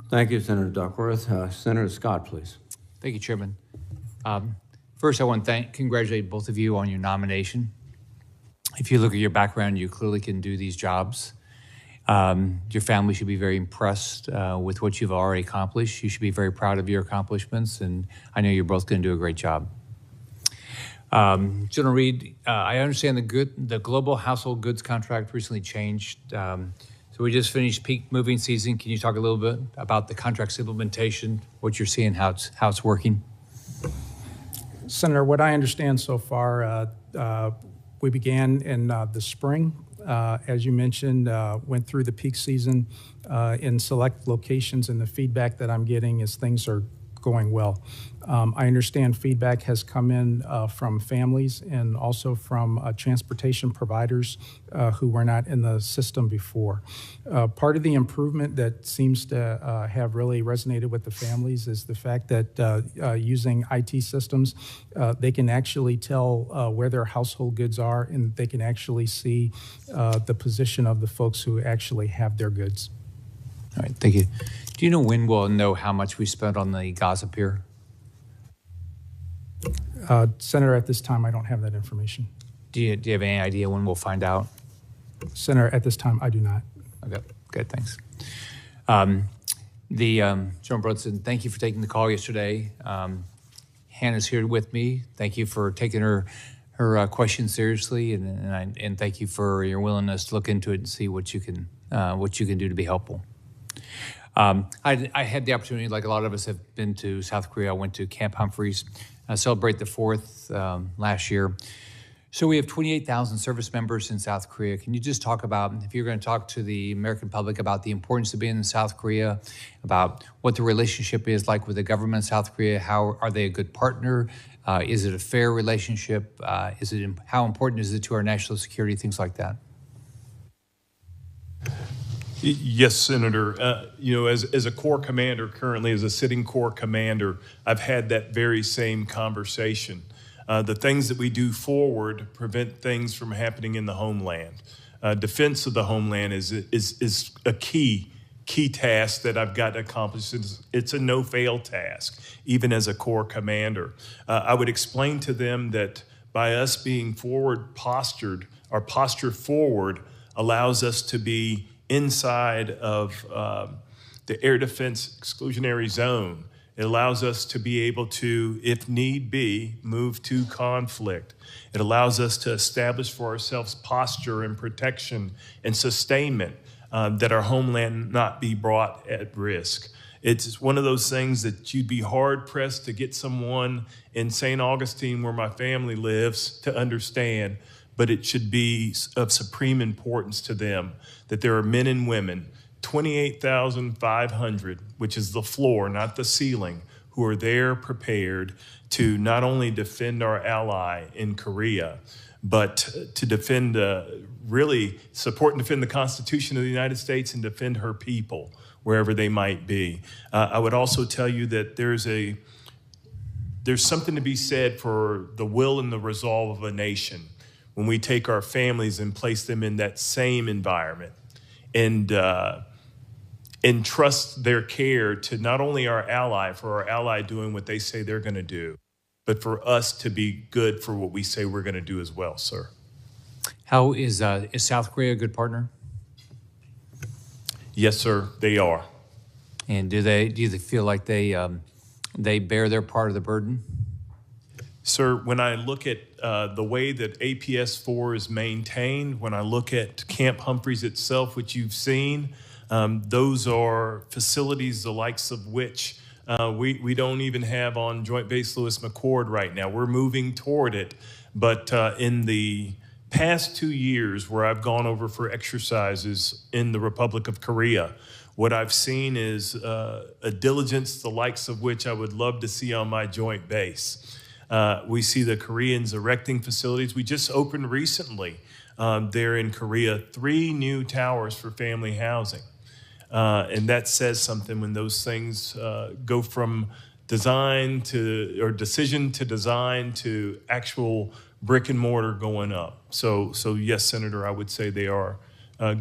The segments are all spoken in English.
Thank you, Senator Duckworth. Senator Scott, please. Thank you, Chairman. First, I want to congratulate both of you on your nomination. If you look at your background, you clearly can do these jobs. Your family should be very impressed with what you've already accomplished. You should be very proud of your accomplishments, and I know you're both going to do a great job. General Reed, I understand the global household goods contract recently changed. So we just finished peak moving season. Can you talk a little bit about the contract's implementation, what you're seeing, how it's working? Senator, what I understand so far, we began in the spring. As you mentioned, went through the peak season in select locations, and the feedback that I'm getting is things are going well. I understand feedback has come in from families and also from transportation providers who were not in the system before. Part of the improvement that seems to have really resonated with the families is the fact that using IT systems, they can actually tell where their household goods are, and they can actually see the position of the folks who actually have their goods. All right, thank you. Do you know when we'll know how much we spent on the Gaza pier? Senator, at this time, I don't have that information. Do you have any idea when we'll find out? Senator, at this time, I do not. Okay, good, thanks. General Brunson, thank you for taking the call yesterday. Hannah's here with me. Thank you for taking her question seriously, and thank you for your willingness to look into it and see what you can do to be helpful. I had the opportunity, like a lot of us have been to South Korea. I went to Camp Humphreys, celebrate the 4th last year. So we have 28,000 service members in South Korea. Can you just talk about, if you're going to talk to the American public about the importance of being in South Korea, about what the relationship is like with the government of South Korea? How are they a good partner? Is it a fair relationship? How important is it to our national security? Things like that. Yes, Senator. As a Corps commander currently, as a sitting Corps commander, I've had that very same conversation. The things that we do forward prevent things from happening in the homeland. Defense of the homeland is a key task that I've got to accomplish. It's a no-fail task, even as a Corps commander. I would explain to them that by us being forward postured, our posture forward allows us to be inside of the air defense exclusionary zone. It allows us to be able to, if need be, move to conflict. It allows us to establish for ourselves posture and protection and sustainment that our homeland not be brought at risk. It's one of those things that you'd be hard-pressed to get someone in St. Augustine, where my family lives, to understand, but it should be of supreme importance to them that there are men and women, 28,500, which is the floor, not the ceiling, who are there prepared to not only defend our ally in Korea, but to defend, really support and defend the Constitution of the United States and defend her people wherever they might be. I would also tell you that there's something to be said for the will and the resolve of a nation when we take our families and place them in that same environment and trust their care to not only our ally, for our ally doing what they say they're going to do, but for us to be good for what we say we're going to do as well, sir. How is South Korea a good partner? Yes, sir, they are. And do you feel like they bear their part of the burden? Sir, when I look at the way that APS-4 is maintained, when I look at Camp Humphreys itself, which you've seen, those are facilities the likes of which we don't even have on Joint Base Lewis McChord right now. We're moving toward it. But in the past 2 years where I've gone over for exercises in the Republic of Korea, what I've seen is a diligence the likes of which I would love to see on my joint base. We see the Koreans erecting facilities. We just opened recently there in Korea 3 new towers for family housing. And that says something when those things go from decision to design to actual brick and mortar going up. So yes, Senator, I would say they are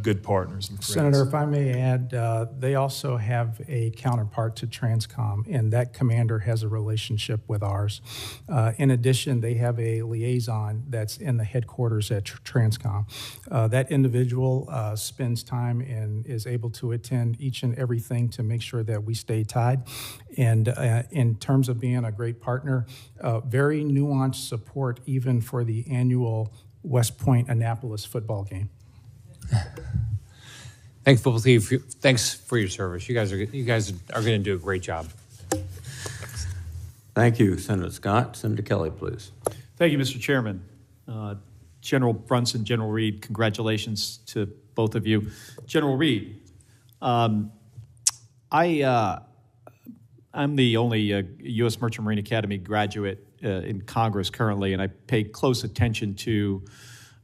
good partners and friends. Senator, if I may add, they also have a counterpart to Transcom, and that commander has a relationship with ours. In addition, they have a liaison that's in the headquarters at Transcom. That individual spends time and is able to attend each and everything to make sure that we stay tied. And in terms of being a great partner, very nuanced support even for the annual West Point Annapolis football game. Thanks for your service. You guys are going to do a great job. Thank you, Senator Scott. Senator Kelly, please. Thank you, Mr. Chairman. General Brunson, General Reed, congratulations to both of you. General Reed, I'm the only U.S. Merchant Marine Academy graduate in Congress currently, and I pay close attention to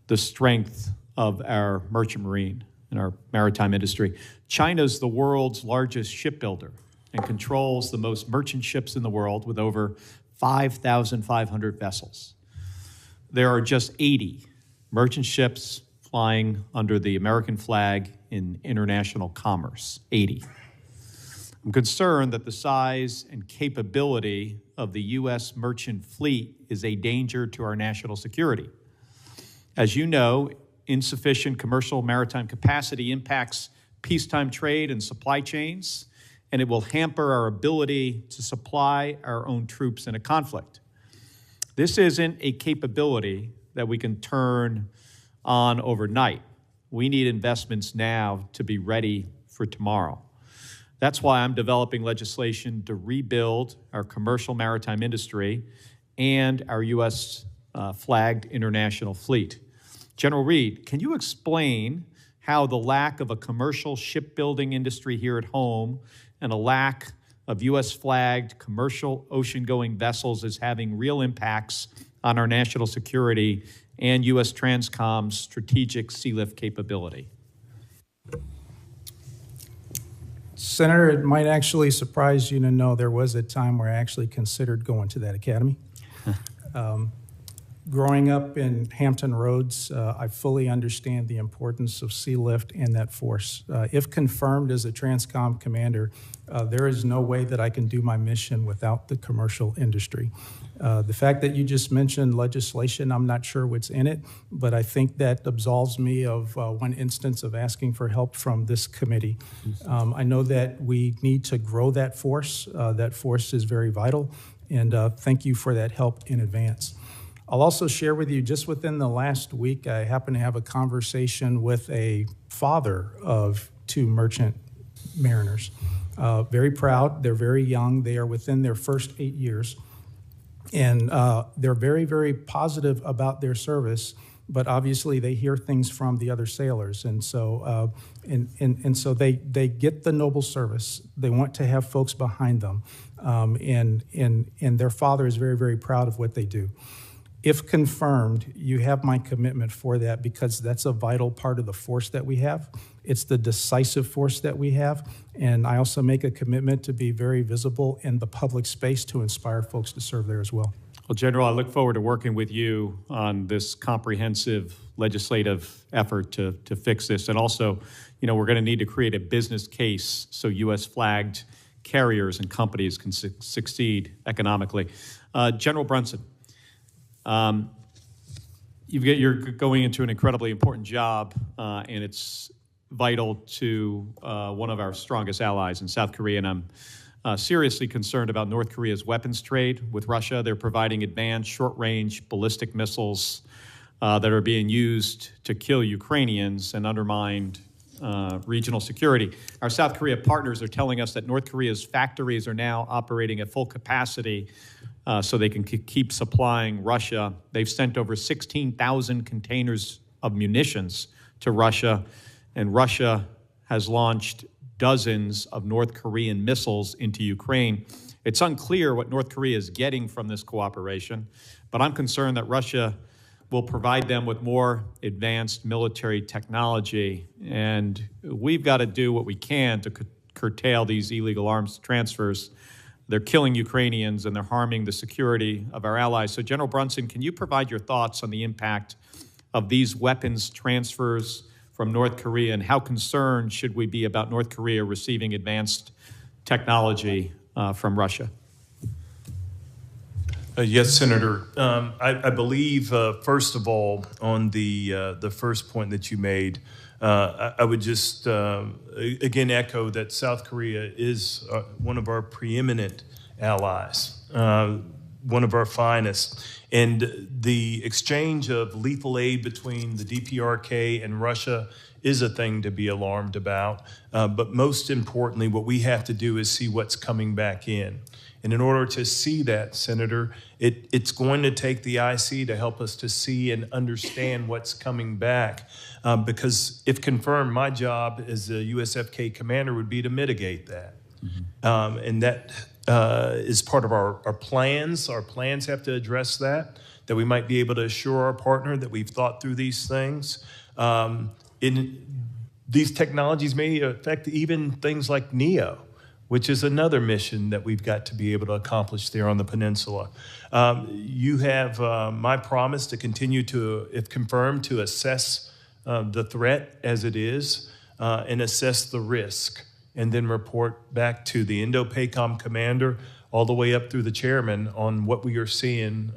the strength of our merchant marine and our maritime industry. China's the world's largest shipbuilder and controls the most merchant ships in the world with over 5,500 vessels. There are just 80 merchant ships flying under the American flag in international commerce, 80. I'm concerned that the size and capability of the U.S. merchant fleet is a danger to our national security. As you know, insufficient commercial maritime capacity impacts peacetime trade and supply chains, and it will hamper our ability to supply our own troops in a conflict. This isn't a capability that we can turn on overnight. We need investments now to be ready for tomorrow. That's why I'm developing legislation to rebuild our commercial maritime industry and our U.S. flagged international fleet. General Reed, can you explain how the lack of a commercial shipbuilding industry here at home and a lack of U.S. flagged commercial ocean-going vessels is having real impacts on our national security and U.S. Transcom's strategic sea lift capability? Senator, it might actually surprise you to know there was a time where I actually considered going to that academy. Growing up in Hampton Roads, I fully understand the importance of sea lift and that force. If confirmed as a Transcom commander, there is no way that I can do my mission without the commercial industry. The fact that you just mentioned legislation, I'm not sure what's in it, but I think that absolves me of one instance of asking for help from this committee. I know that we need to grow that force. That force is very vital, and thank you for that help in advance. I'll also share with you, just within the last week, I happened to have a conversation with a father of two merchant mariners. Very proud. They're very young. They are within their first 8 years. And they're very, very positive about their service, but obviously they hear things from the other sailors. And so, so they get the noble service. They want to have folks behind them. And their father is very, very proud of what they do. If confirmed, you have my commitment for that, because that's a vital part of the force that we have. It's the decisive force that we have. And I also make a commitment to be very visible in the public space to inspire folks to serve there as well. Well, General, I look forward to working with you on this comprehensive legislative effort to fix this. And also, you know, we're going to need to create a business case so U.S. flagged carriers and companies can succeed economically. General Brunson, you're going into an incredibly important job, and it's vital to one of our strongest allies in South Korea. And I'm seriously concerned about North Korea's weapons trade with Russia. They're providing advanced short-range ballistic missiles that are being used to kill Ukrainians and undermine regional security. Our South Korea partners are telling us that North Korea's factories are now operating at full capacity so they can keep supplying Russia. They've sent over 16,000 containers of munitions to Russia, and Russia has launched dozens of North Korean missiles into Ukraine. It's unclear what North Korea is getting from this cooperation, but I'm concerned that Russia will provide them with more advanced military technology, and we've got to do what we can to curtail these illegal arms transfers. They're killing Ukrainians and they're harming the security of our allies. So, General Brunson, can you provide your thoughts on the impact of these weapons transfers from North Korea, and how concerned should we be about North Korea receiving advanced technology from Russia? Yes, Senator. I believe, first of all, on the first point that you made, I would just again echo that South Korea is one of our preeminent allies, one of our finest. And the exchange of lethal aid between the DPRK and Russia is a thing to be alarmed about. But most importantly, what we have to do is see what's coming back in. And in order to see that, Senator, it's going to take the IC to help us to see and understand what's coming back. Because if confirmed, my job as a USFK commander would be to mitigate that. Mm-hmm. And that is part of our plans. Our plans have to address that we might be able to assure our partner that we've thought through these things. These technologies may affect even things like NEO, which is another mission that we've got to be able to accomplish there on the peninsula. You have my promise to continue to, if confirmed, to assess the threat as it is and assess the risk, and then report back to the Indo-PACOM commander all the way up through the chairman on what we are seeing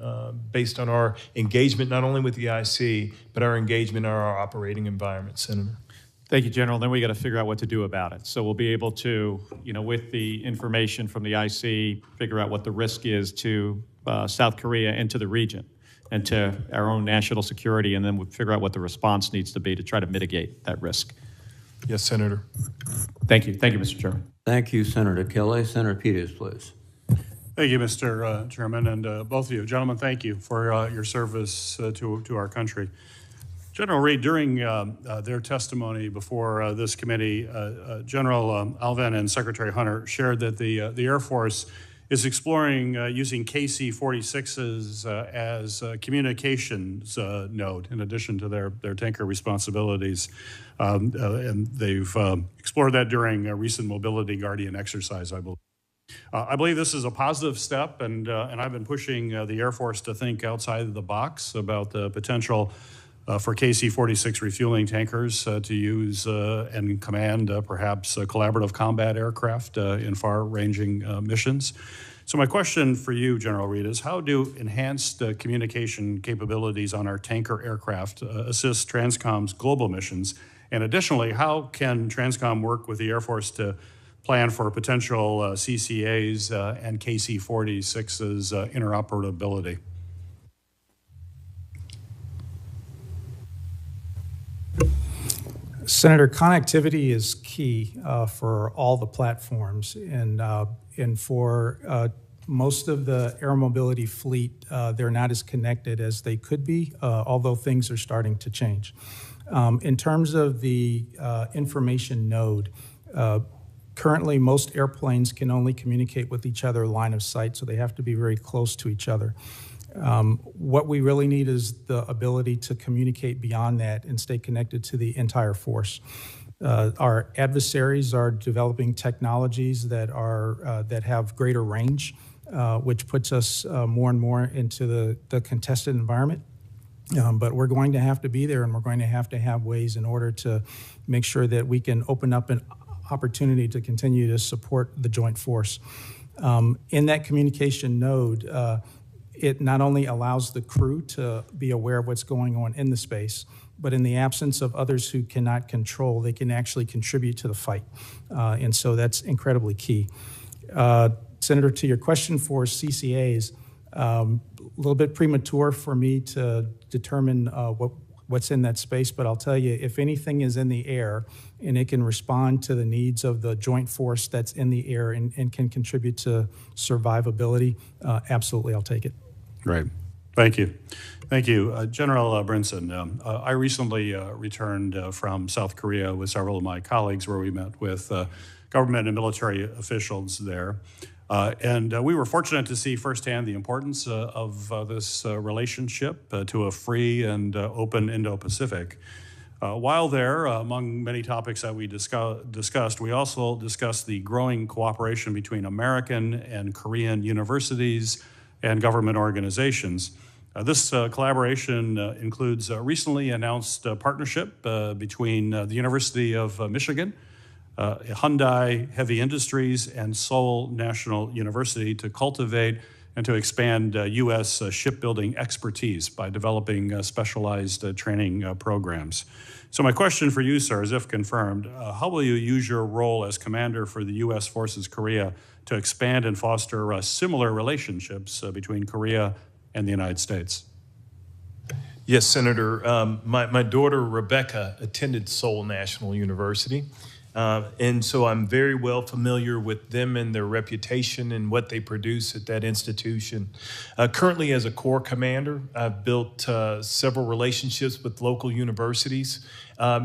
based on our engagement, not only with the IC, but our engagement in our operating environment, Senator. Thank you, General. Then we got to figure out what to do about it. So we'll be able to, with the information from the IC, figure out what the risk is to South Korea and to the region and to our own national security, and then we'll figure out what the response needs to be to try to mitigate that risk. Yes, Senator. Thank you. Thank you, Mr. Chairman. Thank you, Senator Kelly. Senator Peters, please. Thank you, Mr. Chairman, and both of you. Gentlemen, thank you for your service to our country. General Reed, during their testimony before this committee, General Alvin and Secretary Hunter shared that the Air Force is exploring using KC-46s as a communications node in addition to their tanker responsibilities. And they've explored that during a recent Mobility Guardian exercise, I believe. I believe this is a positive step, and I've been pushing the Air Force to think outside of the box about the potential for KC-46 refueling tankers to use and command perhaps collaborative combat aircraft in far-ranging missions. So my question for you, General Reed, is how do enhanced communication capabilities on our tanker aircraft assist TRANSCOM's global missions? And additionally, how can TRANSCOM work with the Air Force to plan for potential CCAs and KC-46's interoperability? Senator, connectivity is key for all the platforms, and for most of the air mobility fleet, they're not as connected as they could be, although things are starting to change. In terms of the information node, currently most airplanes can only communicate with each other line of sight, so they have to be very close to each other. What we really need is the ability to communicate beyond that and stay connected to the entire force. Our adversaries are developing technologies that have greater range, which puts us more and more into the contested environment. But we're going to have to be there, and we're going to have ways in order to make sure that we can open up an opportunity to continue to support the joint force. In that communication node, it not only allows the crew to be aware of what's going on in the space, but in the absence of others who cannot control, they can actually contribute to the fight. And so that's incredibly key. Senator, to your question for CCAs, a little bit premature for me to determine what's in that space, but I'll tell you, if anything is in the air and it can respond to the needs of the joint force that's in the air and can contribute to survivability, absolutely, I'll take it. Great. Thank you. Thank you. General Brunson, I recently returned from South Korea with several of my colleagues where we met with government and military officials there. And we were fortunate to see firsthand the importance of this relationship to a free and open Indo-Pacific. While there, among many topics that we discussed, we also discussed the growing cooperation between American and Korean universities and government organizations. This collaboration includes a recently announced partnership between the University of Michigan, Hyundai Heavy Industries, and Seoul National University to cultivate and to expand U.S. Shipbuilding expertise by developing specialized training programs. So my question for you, sir, is if confirmed, how will you use your role as commander for the U.S. Forces Korea to expand and foster similar relationships between Korea and the United States? Yes, Senator. My daughter, Rebecca, attended Seoul National University. And so I'm very well familiar with them and their reputation and what they produce at that institution. Currently, as a Corps commander, I've built several relationships with local universities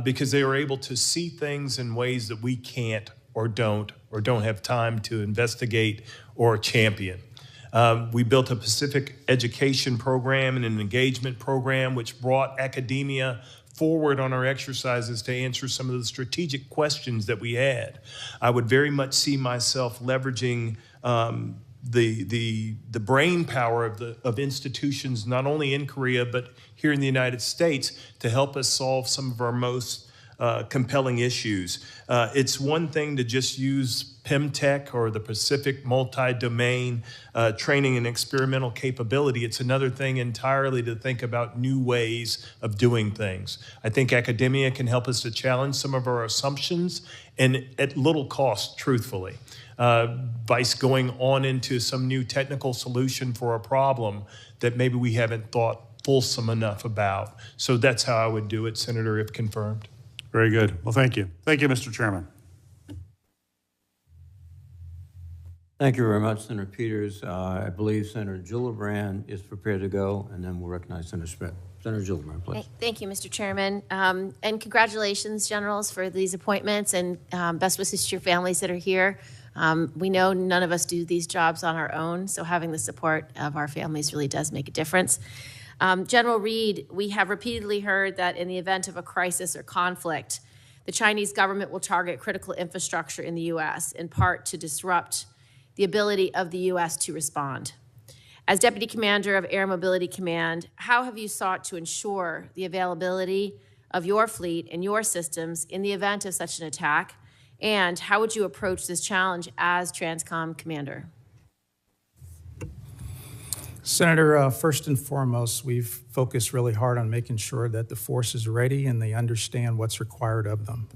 because they are able to see things in ways that we can't or don't have time to investigate or champion. We built a Pacific education program and an engagement program which brought academia forward on our exercises to answer some of the strategic questions that we had. I would very much see myself leveraging the brain power of institutions not only in Korea but here in the United States to help us solve some of our most compelling issues. It's one thing to just use PEMTech or the Pacific multi-domain training and experimental capability. It's another thing entirely to think about new ways of doing things. I think academia can help us to challenge some of our assumptions and at little cost, truthfully. Vice going on into some new technical solution for a problem that maybe we haven't thought fulsome enough about. So that's how I would do it, Senator, if confirmed. Very good. Well, thank you. Thank you, Mr. Chairman. Thank you very much, Senator Peters. I believe Senator Gillibrand is prepared to go, and then we'll recognize Senator Smith. Senator Gillibrand, please. Thank you, Mr. Chairman. And congratulations, generals, for these appointments, and best wishes to your families that are here. We know none of us do these jobs on our own, so having the support of our families really does make a difference. General Reed, we have repeatedly heard that in the event of a crisis or conflict, the Chinese government will target critical infrastructure in the U.S., in part to disrupt the ability of the U.S. to respond. As Deputy Commander of Air Mobility Command, how have you sought to ensure the availability of your fleet and your systems in the event of such an attack? And how would you approach this challenge as TRANSCOM Commander? Senator, first and foremost, we've focused really hard on making sure that the force is ready and they understand what's required of them.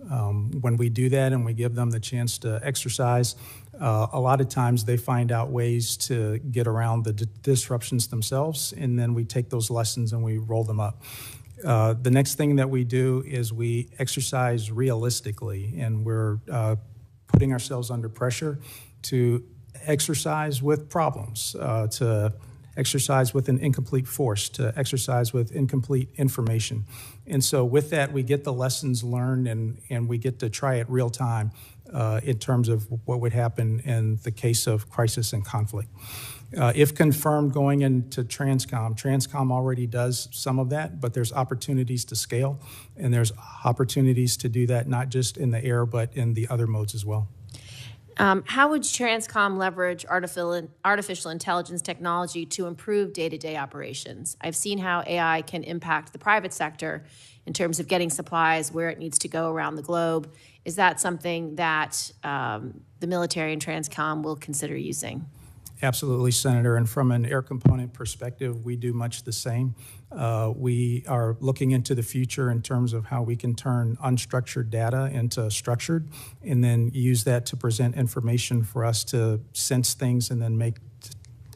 When we do that and we give them the chance to exercise, a lot of times they find out ways to get around the disruptions themselves, and then we take those lessons and we roll them up. The next thing that we do is we exercise realistically, and we're putting ourselves under pressure to exercise with problems, to exercise with an incomplete force, to exercise with incomplete information. And so with that, we get the lessons learned and we get to try it real time in terms of what would happen in the case of crisis and conflict. If confirmed going into TRANSCOM already does some of that, but there's opportunities to scale, and there's opportunities to do that not just in the air, but in the other modes as well. How would TRANSCOM leverage artificial intelligence technology to improve day-to-day operations? I've seen how AI can impact the private sector in terms of getting supplies where it needs to go around the globe. Is that something that the military and TRANSCOM will consider using? Absolutely, Senator. And from an air component perspective, we do much the same. We are looking into the future in terms of how we can turn unstructured data into structured and then use that to present information for us to sense things and then make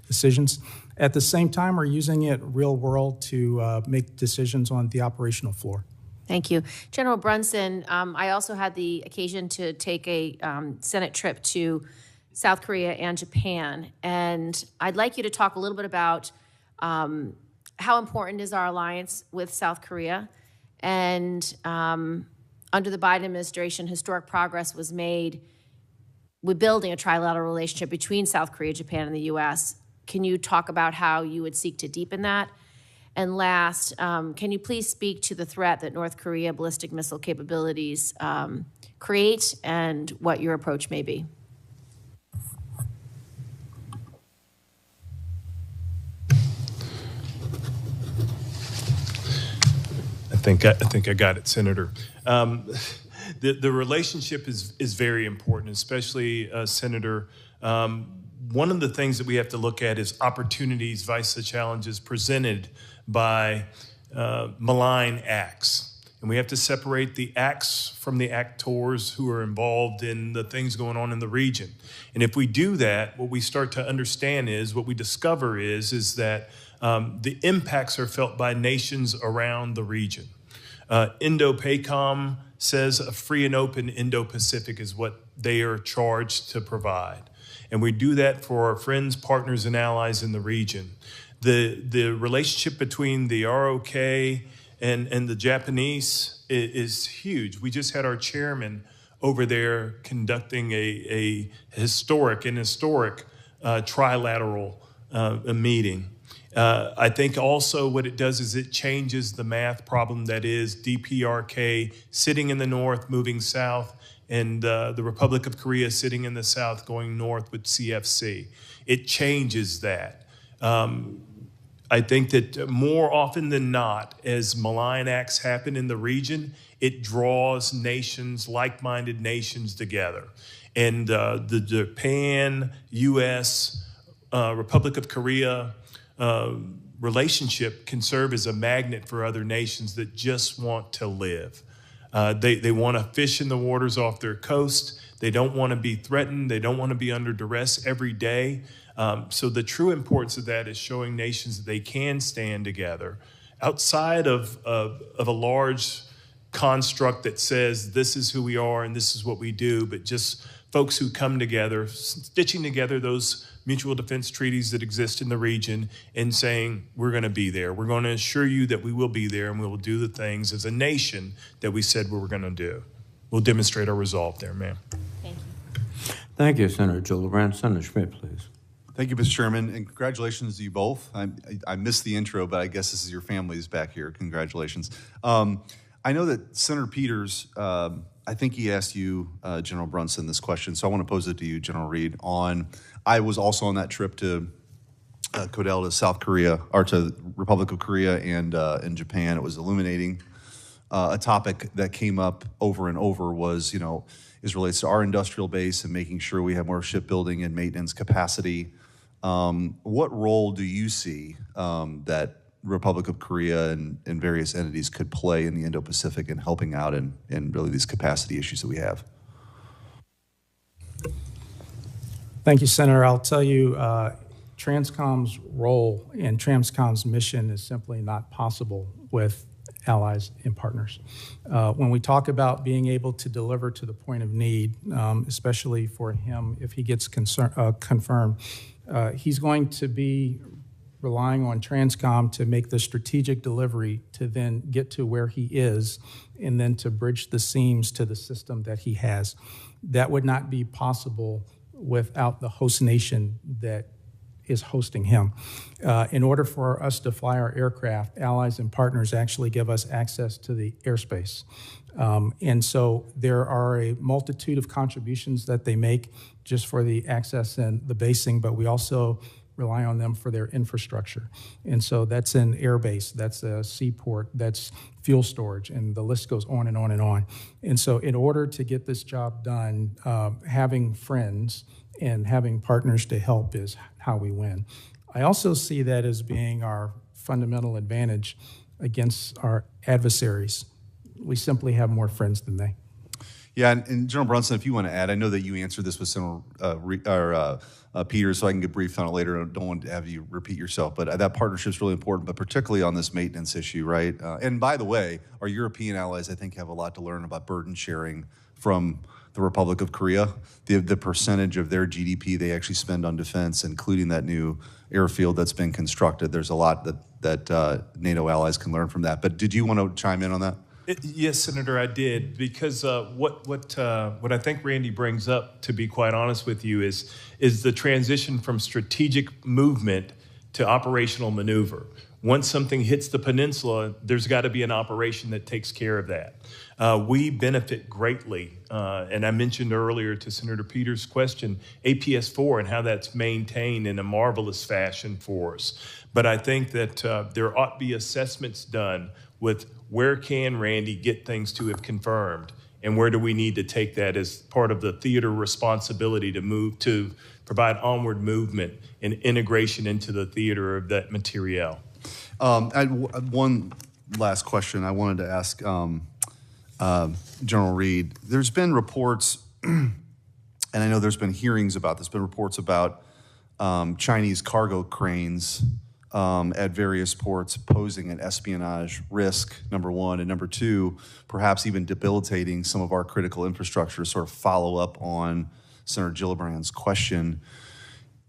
decisions. At the same time, we're using it real world to make decisions on the operational floor. Thank you. General Brunson, I also had the occasion to take a Senate trip to South Korea and Japan, and I'd like you to talk a little bit about how important is our alliance with South Korea, and under the Biden administration, historic progress was made with building a trilateral relationship between South Korea, Japan, and the U.S. Can you talk about how you would seek to deepen that? And last, can you please speak to the threat that North Korea ballistic missile capabilities create and what your approach may be? think I got it, Senator. The relationship is very important, especially, Senator. One of the things that we have to look at is opportunities vice the challenges presented by malign acts. And we have to separate the acts from the actors who are involved in the things going on in the region. And if we do that, what we start to understand is, what we discover is that the impacts are felt by nations around the region. Indo-PACOM says a free and open Indo-Pacific is what they are charged to provide. And we do that for our friends, partners, and allies in the region. The relationship between the ROK and the Japanese is huge. We just had our chairman over there conducting a historic trilateral meeting. I think also what it does is it changes the math problem that is DPRK sitting in the north, moving south, and the Republic of Korea sitting in the south, going north with CFC. It changes that. I think that more often than not, as malign acts happen in the region, it draws nations, like-minded nations together. And the Japan, U.S., Republic of Korea relationship can serve as a magnet for other nations that just want to live. They want to fish in the waters off their coast. They don't want to be threatened. They don't want to be under duress every day. So the true importance of that is showing nations that they can stand together outside of a large construct that says this is who we are and this is what we do, but just folks who come together, stitching together those mutual defense treaties that exist in the region and saying, we're going to be there. We're going to assure you that we will be there and we will do the things as a nation that we said we were going to do. We'll demonstrate our resolve there, ma'am. Thank you. Thank you, Senator Gillibrand. Senator Schmidt, please. Thank you, Mr. Chairman, and congratulations to you both. I missed the intro, but I guess this is your families back here. Congratulations. I know that Senator Peters, I think he asked you, General Brunson, this question, so I want to pose it to you, General Reed. I was also on that trip to Kodal to South Korea, or to Republic of Korea and Japan. It was illuminating. A topic that came up over and over was, is relates to our industrial base and making sure we have more shipbuilding and maintenance capacity. What role do you see that Republic of Korea and various entities could play in the Indo-Pacific in helping out in really these capacity issues that we have? Thank you, Senator. I'll tell you, Transcom's role and Transcom's mission is simply not possible with allies and partners. When we talk about being able to deliver to the point of need, especially for him, if he gets confirmed, he's going to be relying on Transcom to make the strategic delivery to then get to where he is and then to bridge the seams to the system that he has. That would not be possible without the host nation that is hosting him. In order for us to fly our aircraft, allies and partners actually give us access to the airspace. And so there are a multitude of contributions that they make just for the access and the basing, but we also rely on them for their infrastructure. And so that's an airbase, that's a seaport, that's fuel storage, and the list goes on and on and on. And so in order to get this job done, having friends and having partners to help is how we win. I also see that as being our fundamental advantage against our adversaries. We simply have more friends than they. Yeah, and General Brunson, if you want to add, I know that you answered this with Senator Peters, so I can get briefed on it later. I don't want to have you repeat yourself, but that partnership is really important, but particularly on this maintenance issue, right? And by the way, our European allies, I think, have a lot to learn about burden sharing from the Republic of Korea. The percentage of their GDP they actually spend on defense, including that new airfield that's been constructed. There's a lot that NATO allies can learn from that. But did you want to chime in on that? Yes, Senator, I did, because what I think Randy brings up, to be quite honest with you, is the transition from strategic movement to operational maneuver. Once something hits the peninsula, there's got to be an operation that takes care of that. We benefit greatly, and I mentioned earlier to Senator Peters' question, APS-4 and how that's maintained in a marvelous fashion for us. But I think that there ought to be assessments done with where can Randy get things to if confirmed? And where do we need to take that as part of the theater responsibility to move to provide onward movement and integration into the theater of that material? One last question I wanted to ask General Reed. There's been reports, and I know there's been hearings about this, been reports about Chinese cargo cranes at various ports posing an espionage risk, number one, and number two, perhaps even debilitating some of our critical infrastructure, sort of follow up on Senator Gillibrand's question.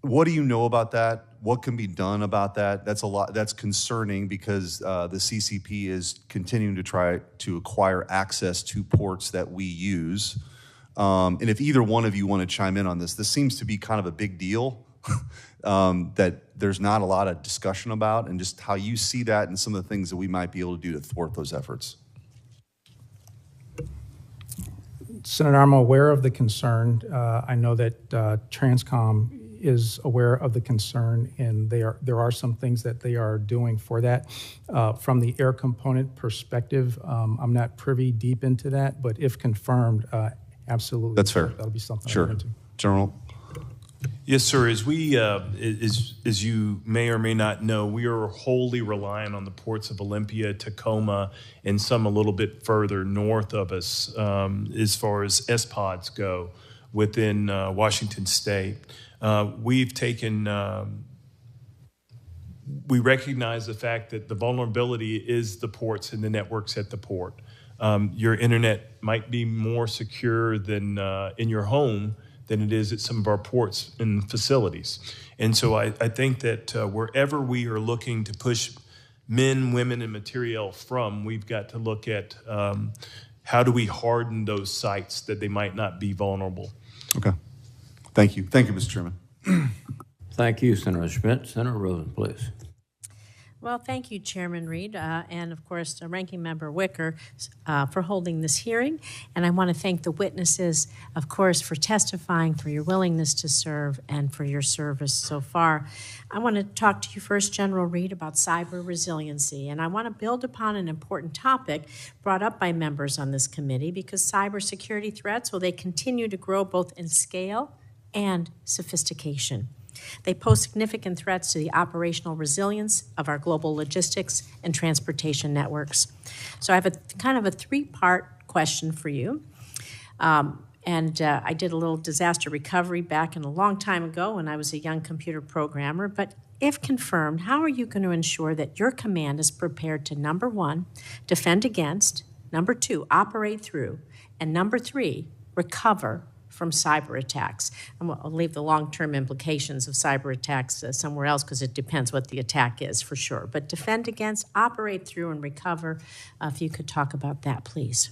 What do you know about that? What can be done about that? That's a lot. That's concerning because the CCP is continuing to try to acquire access to ports that we use. And if either one of you want to chime in on this seems to be kind of a big deal that there's not a lot of discussion about, and just how you see that and some of the things that we might be able to do to thwart those efforts. Senator, I'm aware of the concern. I know that Transcom is aware of the concern, and there are some things that they are doing for that. From the air component perspective, I'm not privy deep into that, but if confirmed, absolutely. That's fair. That'll be something Sure. I'll get into. General? Yes, sir. As we, as you may or may not know, we are wholly reliant on the ports of Olympia, Tacoma, and some a little bit further north of us as far as SPODs go within Washington State. We've taken, we recognize the fact that the vulnerability is the ports and the networks at the port. Your internet might be more secure than in your home than it is at some of our ports and facilities. And so I think that wherever we are looking to push men, women, and material from, we've got to look at how do we harden those sites that they might not be vulnerable. Okay. Thank you. Thank you, Mr. Chairman. Thank you, Senator Schmidt. Senator Rosen, please. Well, thank you, Chairman Reed, and of course, Ranking Member Wicker for holding this hearing. And I want to thank the witnesses, of course, for testifying, for your willingness to serve, and for your service so far. I want to talk to you first, General Reed, about cyber resiliency. And I want to build upon an important topic brought up by members on this committee, because cybersecurity threats, well, they continue to grow both in scale and sophistication. They pose significant threats to the operational resilience of our global logistics and transportation networks. So I have a kind of a three-part question for you. I did a little disaster recovery back in a long time ago when I was a young computer programmer. But if confirmed, how are you going to ensure that your command is prepared to, number one, defend against, number two, operate through, and number three, recover from cyber attacks? I'll leave the long-term implications of cyber attacks somewhere else, because it depends what the attack is, for sure. But defend against, operate through, and recover. If you could talk about that, please.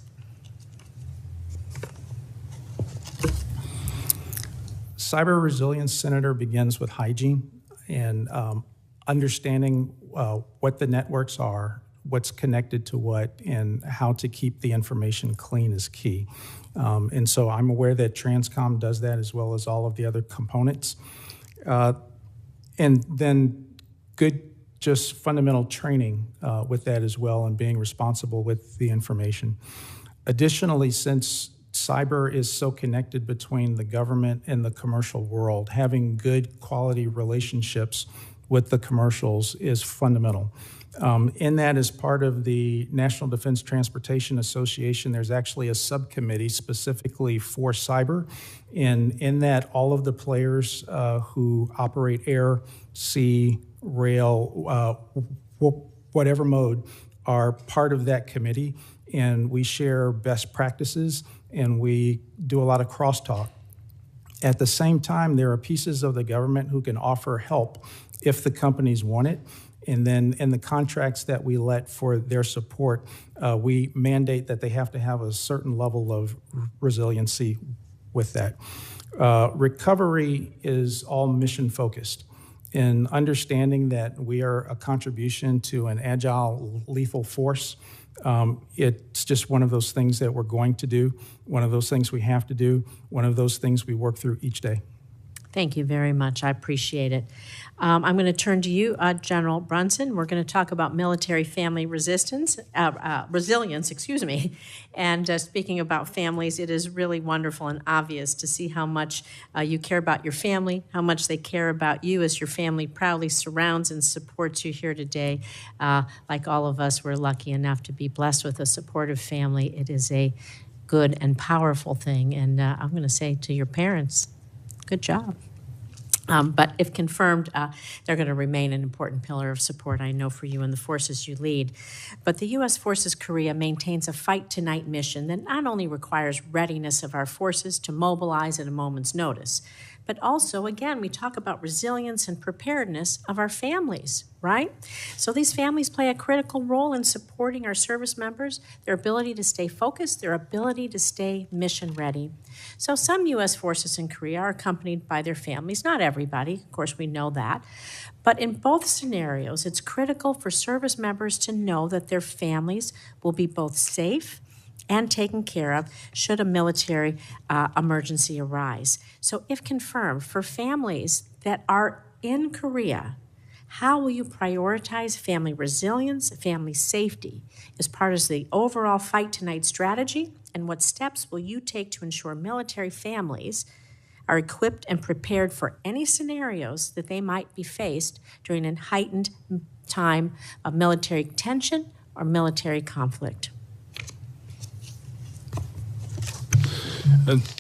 Cyber resilience, Senator, begins with hygiene and understanding what the networks are, what's connected to what, and how to keep the information clean is key. And so I'm aware that Transcom does that, as well as all of the other components. And then good, just fundamental training with that as well, and being responsible with the information. Additionally, since cyber is so connected between the government and the commercial world, having good quality relationships with the commercials is fundamental. In that, as part of the National Defense Transportation Association, there's actually a subcommittee specifically for cyber. And in that, all of the players who operate air, sea, rail, whatever mode, are part of that committee. And we share best practices, and we do a lot of crosstalk. At the same time, there are pieces of the government who can offer help if the companies want it. And then in the contracts that we let for their support, we mandate that they have to have a certain level of resiliency with that. Recovery is all mission focused. In understanding that we are a contribution to an agile, lethal force, it's just one of those things that we're going to do, one of those things we have to do, one of those things we work through each day. Thank you very much. I appreciate it. I'm going to turn to you, General Brunson. We're going to talk about military family resilience, excuse me. And speaking about families, it is really wonderful and obvious to see how much you care about your family, how much they care about you as your family proudly surrounds and supports you here today. Like all of us, we're lucky enough to be blessed with a supportive family. It is a good and powerful thing. And I'm going to say to your parents, good job. But if confirmed, they're going to remain an important pillar of support, I know, for you and the forces you lead. But the U.S. Forces Korea maintains a fight-tonight mission that not only requires readiness of our forces to mobilize at a moment's notice, but also, again, we talk about resilience and preparedness of our families, right? So these families play a critical role in supporting our service members, their ability to stay focused, their ability to stay mission ready. So some U.S. forces in Korea are accompanied by their families, not everybody, of course we know that, but in both scenarios, it's critical for service members to know that their families will be both safe and taken care of should a military emergency arise. So if confirmed, for families that are in Korea, how will you prioritize family resilience, family safety as part of the overall Fight Tonight strategy? And what steps will you take to ensure military families are equipped and prepared for any scenarios that they might be faced during a heightened time of military tension or military conflict?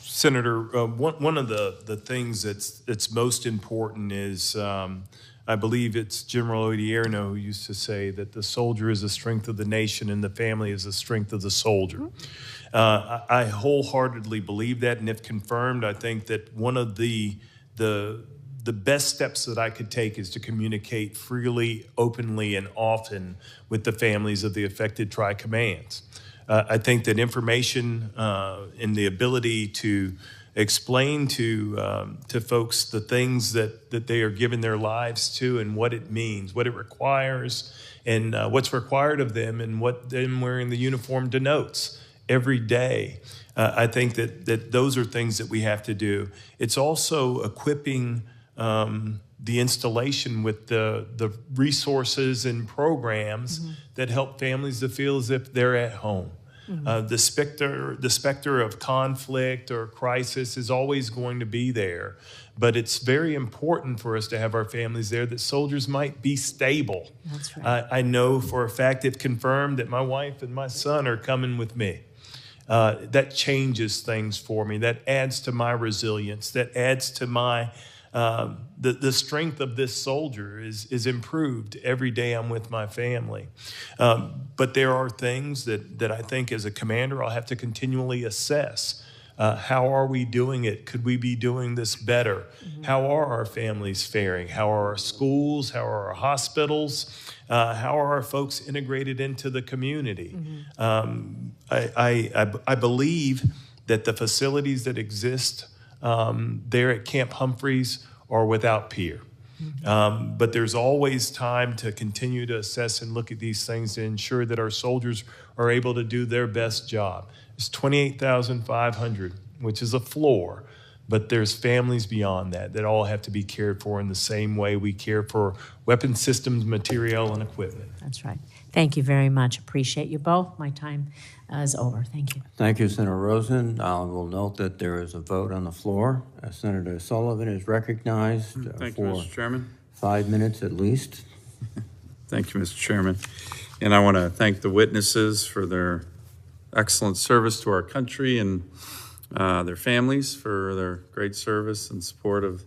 Senator, one of the things that's most important is, I believe it's General Odierno who used to say that the soldier is the strength of the nation and the family is the strength of the soldier. I wholeheartedly believe that, and if confirmed, I think that one of the best steps that I could take is to communicate freely, openly, and often with the families of the affected tri-commands. I think that information and the ability to explain to folks the things that they are giving their lives to and what it means, what it requires, and what's required of them, and what them wearing the uniform denotes every day. I think that those are things that we have to do. It's also equipping the installation with the resources and programs that help families to feel as if they're at home. The specter of conflict or crisis is always going to be there, but it's very important for us to have our families there, that soldiers might be stable. That's right. I know for a fact, if confirmed, that my wife and my son are coming with me. That changes things for me. That adds to my resilience. That adds to my the strength of this soldier is improved every day I'm with my family. But there are things that I think as a commander I'll have to continually assess. How are we doing it? Could we be doing this better? How are our families faring? How are our schools? How are our hospitals? How are our folks integrated into the community? I believe that the facilities that exist there at Camp Humphreys are without peer. But there's always time to continue to assess and look at these things to ensure that our soldiers are able to do their best job. It's 28,500, which is a floor, but there's families beyond that all have to be cared for in the same way we care for weapon systems, material, and equipment. That's right. Thank you very much. Appreciate you both. My time is over. Thank you. Thank you, Senator Rosen. I will note that there is a vote on the floor. Senator Sullivan is recognized Thank you, for Mr. Chairman. 5 minutes at least. Thank you, Mr. Chairman. And I want to thank the witnesses for their excellent service to our country and their families for their great service and support of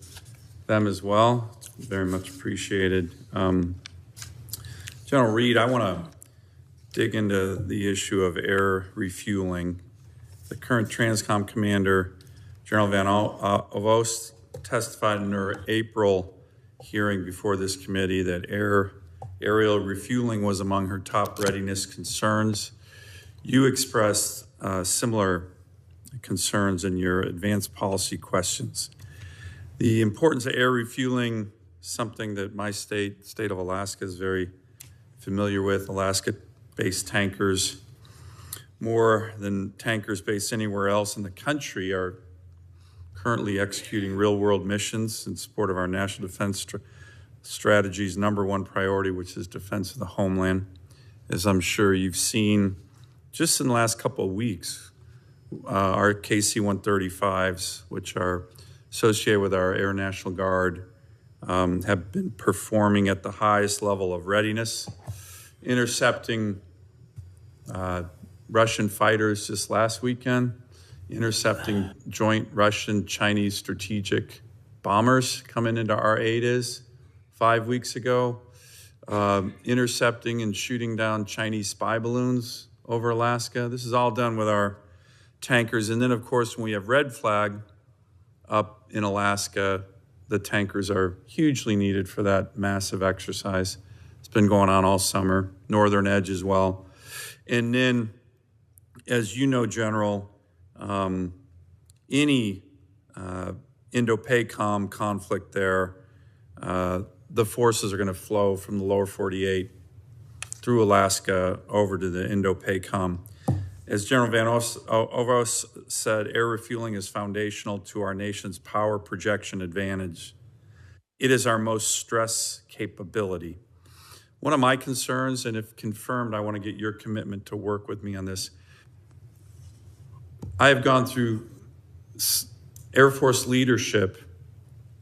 them as well. Very much appreciated. General Reed, I want to dig into the issue of air refueling. The current Transcom commander, General Van Ovost, testified in her April hearing before this committee that aerial refueling was among her top readiness concerns. You expressed similar concerns in your advanced policy questions. The importance of air refueling, something that my state of Alaska, is very familiar with. Alaska-based tankers, more than tankers based anywhere else in the country, are currently executing real-world missions in support of our national defense strategy's number one priority, which is defense of the homeland. As I'm sure you've seen just in the last couple of weeks, our KC-135s, which are associated with our Air National Guard, have been performing at the highest level of readiness, intercepting Russian fighters just last weekend, intercepting joint Russian-Chinese strategic bombers coming into our AIDAs 5 weeks ago, intercepting and shooting down Chinese spy balloons over Alaska. This is all done with our tankers. And then, of course, when we have red flag up in Alaska, the tankers are hugely needed for that massive exercise. It's been going on all summer, Northern Edge as well. And then, as you know, General, any Indo-PACOM conflict there, the forces are going to flow from the lower 48 through Alaska over to the Indo-PACOM. As General Van Ovos said, air refueling is foundational to our nation's power projection advantage. It is our most stress capability. One of my concerns, and if confirmed, I want to get your commitment to work with me on this. I have gone through Air Force leadership,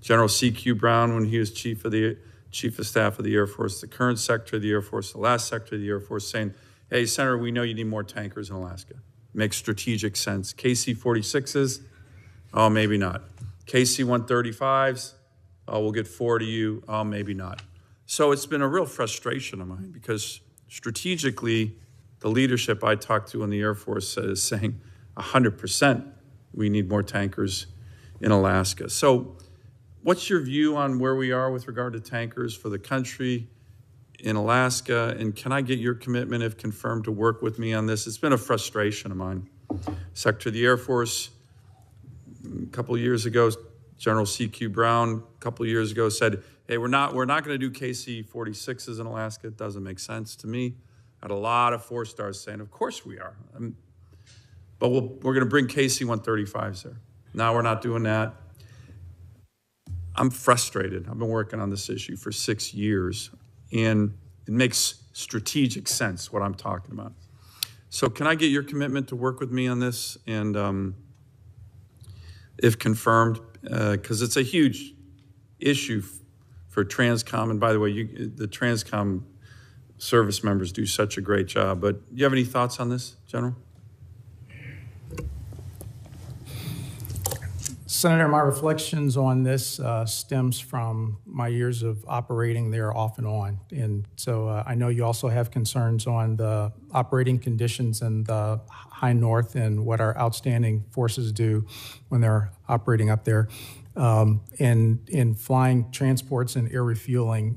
General C.Q. Brown when he was Chief of Staff of the Air Force, the current Secretary of the Air Force, the last Secretary of the Air Force, saying, hey, Senator, we know you need more tankers in Alaska. Makes strategic sense. KC-46s, oh, maybe not. KC-135s, oh, we'll get 4 to you, oh, maybe not. So it's been a real frustration of mine because strategically, the leadership I talked to in the Air Force is saying 100% we need more tankers in Alaska. So what's your view on where we are with regard to tankers for the country in Alaska? And can I get your commitment, if confirmed, to work with me on this? It's been a frustration of mine. Secretary of the Air Force, a couple of years ago, General C.Q. Brown, a couple of years ago, said, hey, we're not going to do KC-46s in Alaska. It doesn't make sense to me. I had a lot of 4-stars saying, of course we are. But we're going to bring KC-135s there. Now we're not doing that. I'm frustrated. I've been working on this issue for 6 years, and it makes strategic sense what I'm talking about. So can I get your commitment to work with me on this? And if confirmed, because it's a huge issue for TRANSCOM. And by the way, the TRANSCOM service members do such a great job. But do you have any thoughts on this, General? Senator, my reflections on this stems from my years of operating there off and on. And so I know you also have concerns on the operating conditions in the high north and what our outstanding forces do when they're operating up there. In flying transports and air refueling,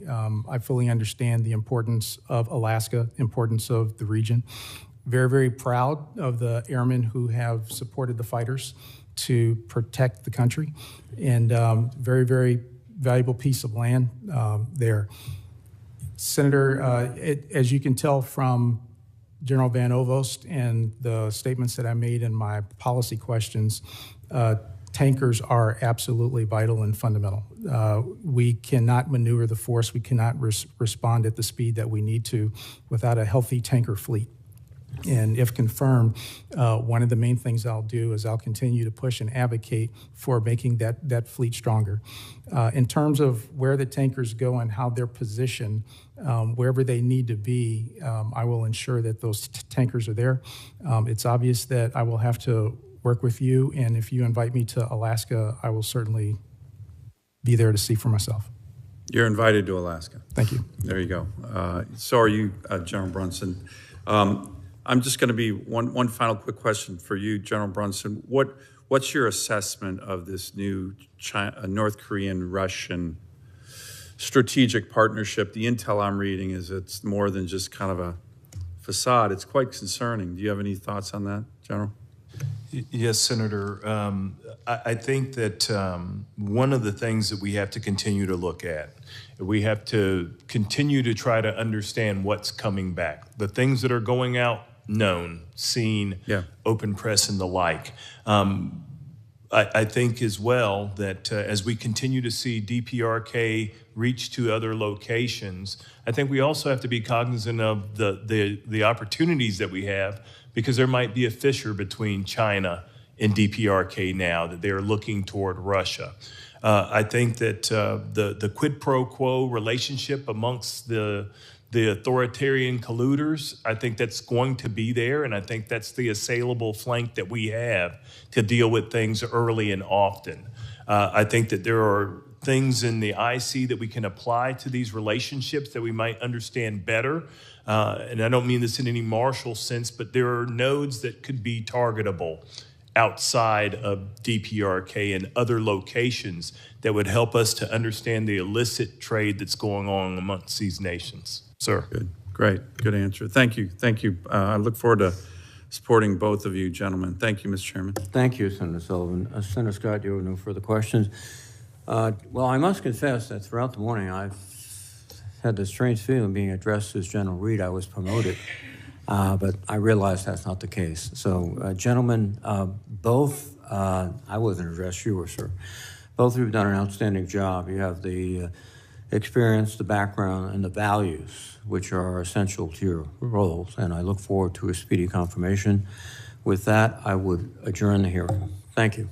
I fully understand the importance of Alaska, importance of the region. Very, very proud of the airmen who have supported the fighters to protect the country, and very, very valuable piece of land there. Senator, as you can tell from General Van Ovost and the statements that I made in my policy questions, tankers are absolutely vital and fundamental. We cannot maneuver the force, we cannot respond at the speed that we need to without a healthy tanker fleet. And if confirmed, one of the main things I'll do is I'll continue to push and advocate for making that fleet stronger. In terms of where the tankers go and how they're positioned, wherever they need to be, I will ensure that those tankers are there. It's obvious that I will have to work with you, and if you invite me to Alaska, I will certainly be there to see for myself. You're invited to Alaska. Thank you. There you go. So are you, General Brunson. I'm just going to be one final quick question for you, General Brunson. What's your assessment of this new North Korean-Russian strategic partnership? The intel I'm reading is it's more than just kind of a facade. It's quite concerning. Do you have any thoughts on that, General? Yes, Senator. I think that one of the things that we have to continue to look at, we have to continue to try to understand what's coming back. The things that are going out, known, seen, open press and the like. I think as well that as we continue to see DPRK reach to other locations, I think we also have to be cognizant of the opportunities that we have, because there might be a fissure between China and DPRK now that they are looking toward Russia. I think that the quid pro quo relationship amongst the authoritarian colluders, I think that's going to be there, and I think that's the assailable flank that we have to deal with things early and often. I think that there are things in the IC that we can apply to these relationships that we might understand better. And I don't mean this in any martial sense, but there are nodes that could be targetable outside of DPRK and other locations that would help us to understand the illicit trade that's going on amongst these nations. Sir. Good, great, good answer. Thank you, thank you. I look forward to supporting both of you gentlemen. Thank you, Mr. Chairman. Thank you, Senator Sullivan. Senator Scott, you have no further questions. Well, I must confess that throughout the morning I've had this strange feeling being addressed as General Reed. I was promoted, but I realized that's not the case. So, gentlemen, both, I wasn't addressed, you were, sir. Both of you have done an outstanding job. You have the experience, the background, and the values which are essential to your roles, and I look forward to a speedy confirmation. With that, I would adjourn the hearing. Thank you.